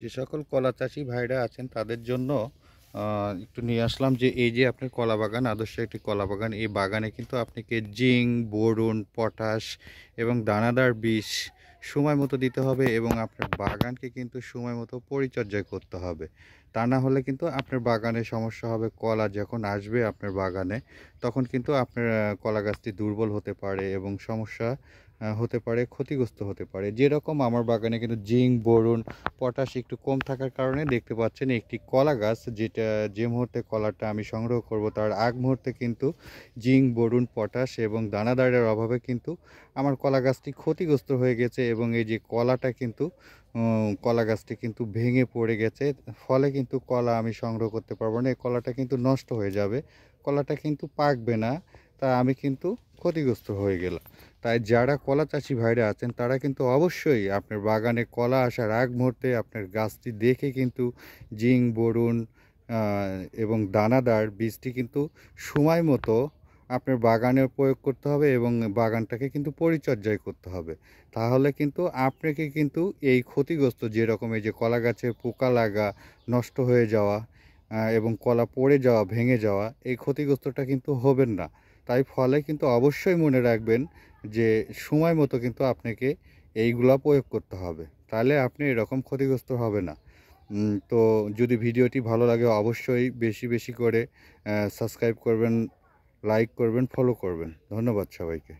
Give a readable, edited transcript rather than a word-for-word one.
যে সকল কলা চাষি ভাইরা আছেন তাদের জন্য একটু নিয়ে আসলাম যে এই যে আপনার কলা বাগান, আদর্শ একটি কলা বাগান। এই বাগানে কিন্তু আপনাকে জিঙ্ক, বোরন, পটাশ এবং দানাদার বিষ সময় মতো দিতে হবে এবং আপনার বাগানকে কিন্তু সময় মতো পরিচর্যা করতে হবে। তা না হলে কিন্তু আপনার বাগানে সমস্যা হবে। কলা যখন আসবে আপনার বাগানে তখন কিন্তু আপনার কলা গাছটি দুর্বল হতে পারে এবং সমস্যা হতে পারে, ক্ষতিগ্রস্ত হতে পারে। যেরকম আমার বাগানে কিন্তু জিঙ্ক, বোরন, পটাশ একটু কম থাকার কারণে দেখতে পাচ্ছেন একটি কলা গাছ, যেটা যে মুহূর্তে কলাটা আমি সংগ্রহ করব তার আগ মুহূর্তে কিন্তু জিঙ্ক, বোরন, পটাশ এবং দানাদারের অভাবে কিন্তু আমার কলা গাছটি ক্ষতিগ্রস্ত হয়ে গেছে এবং এই যে কলাটা কিন্তু কলা গাছটি কিন্তু ভেঙে পড়ে গেছে। ফলে কিন্তু কলা আমি সংগ্রহ করতে পারবো না, এই কলাটা কিন্তু নষ্ট হয়ে যাবে, কলাটা কিন্তু পাকবে না। তা আমি কিন্তু ক্ষতিগ্রস্ত হয়ে গেলাম। তাই যারা কলা চাষি ভাইরা আছেন তারা কিন্তু অবশ্যই আপনার বাগানে কলা আসার আগ মুহূর্তে আপনার গাছটি দেখে কিন্তু জিঙ্ক, বোরন এবং দানাদার বীজটি কিন্তু সময় মতো আপনার বাগানে প্রয়োগ করতে হবে এবং বাগানটাকে কিন্তু পরিচর্যা করতে হবে। তাহলে কিন্তু আপনাকে কিন্তু এই ক্ষতিগ্রস্ত, যেরকম এই যে কলা গাছে পোকা লাগা, নষ্ট হয়ে যাওয়া এবং কলা পড়ে যাওয়া, ভেঙে যাওয়া, এই ক্ষতিগ্রস্তটা কিন্তু হবেন না। তাই ফলে কিন্তু অবশ্যই মনে রাখবেন যে সময় মতো কিন্তু আপনাকে এইগুলা প্রয়োগ করতে হবে। তাহলে আপনি এরকম ক্ষতিগ্রস্ত হবে না। তো যদি ভিডিওটি ভালো লাগে অবশ্যই বেশি বেশি করে সাবস্ক্রাইব করবেন, লাইক করবেন, ফলো করবেন। ধন্যবাদ সবাইকে।